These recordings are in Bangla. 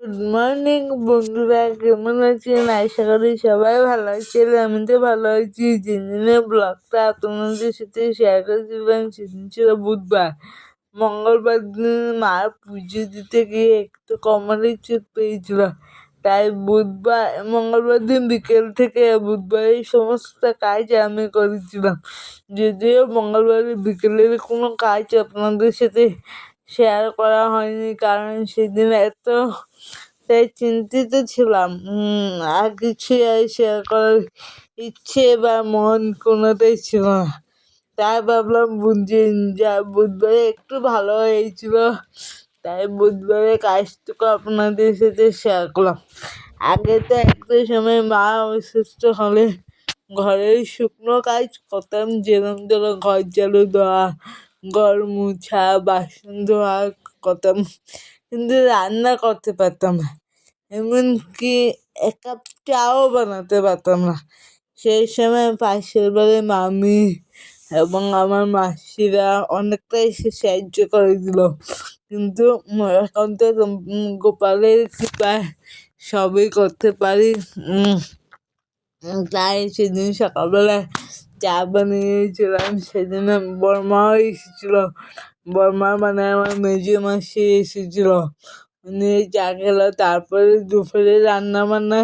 গুড মর্নিং বন্ধুরা, কেমন আছেন? আশা করি সবাই ভালো আছেন। আমি তো ভালো আছি। যেদিনের ব্লগটা আপনাদের সাথে শেয়ার করেছিলাম সেদিন ছিল বুধবার। মঙ্গলবার দিন মার পুজো দিতে গিয়ে একটু কমরের চোট পেয়েছিল, তাই মঙ্গলবার দিন বিকেল থেকে বুধবারের সমস্ত কাজ আমি করেছিলাম। যদিও মঙ্গলবারের বিকেলের কোনো কাজ আপনাদের সাথে শেয়ার করা হয়নি, কারণ সেদিন তাই চিন্তিত ছিলাম। আর কিছু শেয়ার করার ইচ্ছে বা মন কোনোটাই ছিল না। তাই ভাবলাম যা বুধবারে একটু ভালো হয়েছিল, তাই বুধবারের কাজটুকু আপনাদের সাথে শেয়ার করলাম। আগে তো একটা সময় মা অসুস্থ হলে ঘরের শুকনো কাজ করতাম, যেরকম ধরো ঘর ঝাড়ু দেওয়া, ঘর মুছা, বাসন ধোয়া করতাম, কিন্তু রান্না করতে পারতাম না। এমনকি এক কাপ চাও বানাতে পারতাম না। সেই সময় পাশের বাড়ির মামি এবং আমার মাসিরা অনেকটাই সাহায্য করে দিল, কিন্তু এখন তো গোপালের কৃপায় সবই করতে পারি। তাই সেদিন সকালবেলায় চা বানিয়েছিলাম। সেদিন বড়মাও এসেছিল, বড়মা মানে আমার মেজো মাসি এসেছিল, উনি চা খেলো। তারপরে দুপুরে রান্না বান্না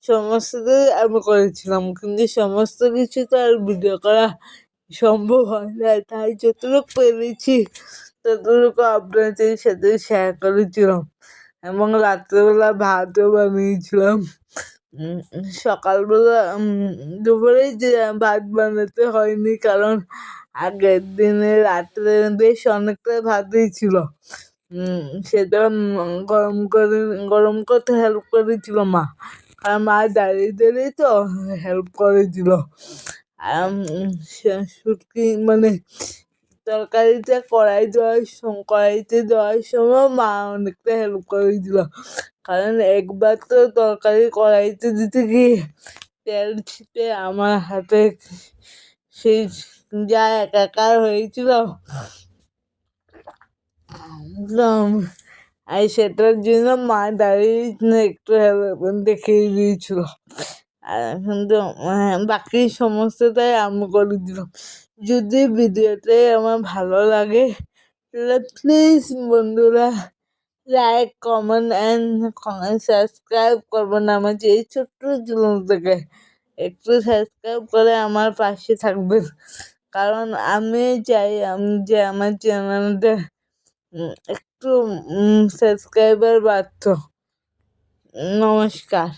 সমস্তটাই আমি করেছিলাম, কিন্তু সমস্ত কিছু তো আর ভিডিও করা সম্ভব হয় না, তাই যতটুকু পেরেছি ততটুকু আপনাদের সাথে শেয়ার করেছিলাম। এবং রাত্রেবেলা ভাতও বানিয়েছিলাম। সকালবেলা দুপুরে যে ভাত বানাতে হয়নি, কারণ আগের দিনে রাত্রে বেশ অনেকটা ভাতই ছিল। সেটা গরম করতে হেল্প করেছিল মা, আর মা দাঁড়িয়ে দাঁড়িয়ে তো হেল্প করেছিল। শুটকি মানে কড়াইতে দেওয়ার সময় মা অনেকটা হেল্প করেছিল, কারণ একবার তো তরকারি কড়াইতে দিতে গিয়ে তেল ছিটে আমার হাতে সেই যা একাকার হয়েছিল একদম। আর সেটার জন্য মা দাঁড়িয়ে একটু দেখিয়ে দিয়েছিল, আর কিন্তু বাকি সমস্তটাই আমি করে দিলাম। যদি ভিডিওটাই আমার ভালো লাগে তাহলে প্লিজ বন্ধুরা লাইক, কমেন্ট অ্যান্ড সাবস্ক্রাইব করবেন। আমার এই ছোট্ট জীবন থেকে একটু সাবস্ক্রাইব করে আমার পাশে থাকবেন, কারণ আমি চাই যে আমার চ্যানেলটা একটু সাবস্ক্রাইবার বাড়ত। নমস্কার।